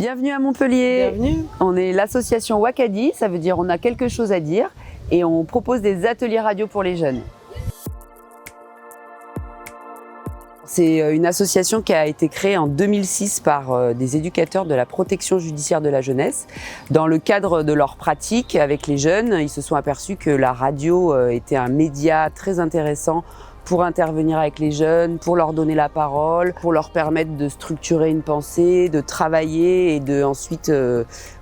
Bienvenue à Montpellier. Bienvenue. On est l'association Wakadi, ça veut dire on a quelque chose à dire et on propose des ateliers radio pour les jeunes. C'est une association qui a été créée en 2006 par des éducateurs de la protection judiciaire de la jeunesse. Dans le cadre de leur pratique avec les jeunes, ils se sont aperçus que la radio était un média très intéressant pour intervenir avec les jeunes, pour leur donner la parole, pour leur permettre de structurer une pensée, de travailler et de ensuite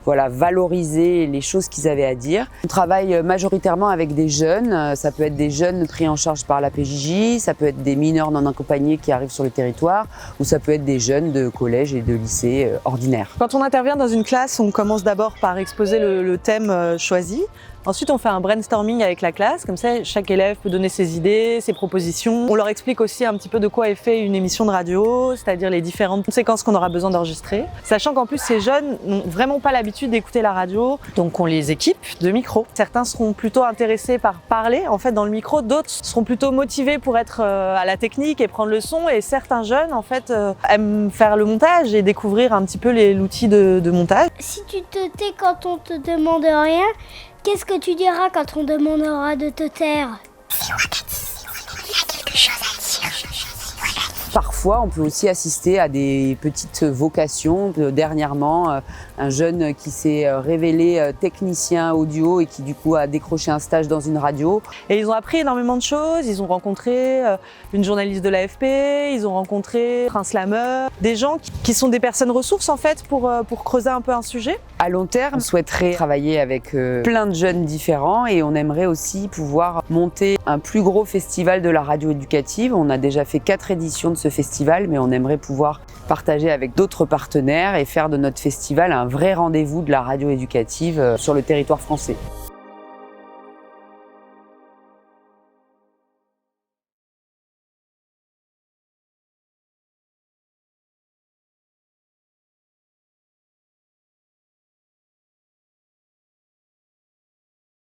valoriser les choses qu'ils avaient à dire. On travaille majoritairement avec des jeunes, ça peut être des jeunes pris en charge par la PJJ, ça peut être des mineurs non accompagnés qui arrivent sur le territoire ou ça peut être des jeunes de collège et de lycée ordinaires. Quand on intervient dans une classe, on commence d'abord par exposer le thème choisi. Ensuite, on fait un brainstorming avec la classe, comme ça chaque élève peut donner ses idées, ses propositions. On leur explique aussi un petit peu de quoi est fait une émission de radio, c'est-à-dire les différentes séquences qu'on aura besoin d'enregistrer. Sachant qu'en plus, ces jeunes n'ont vraiment pas l'habitude d'écouter la radio, donc on les équipe de micros. Certains seront plutôt intéressés par parler en fait dans le micro, d'autres seront plutôt motivés pour être à la technique et prendre le son, et certains jeunes en fait aiment faire le montage et découvrir un petit peu l'outil de montage. Si tu te tais quand on te demande rien, qu'est-ce que tu diras quand on demandera de te taire? Parfois, on peut aussi assister à des petites vocations. Dernièrement, un jeune qui s'est révélé technicien audio et qui du coup a décroché un stage dans une radio. Et ils ont appris énormément de choses, ils ont rencontré une journaliste de l'AFP, ils ont rencontré un slameur, des gens qui sont des personnes ressources en fait pour creuser un peu un sujet. À long terme, on souhaiterait travailler avec plein de jeunes différents et on aimerait aussi pouvoir monter un plus gros festival de la radio éducative. On a déjà fait 4 éditions de ce festival, mais on aimerait pouvoir partager avec d'autres partenaires et faire de notre festival un vrai rendez-vous de la radio éducative sur le territoire français.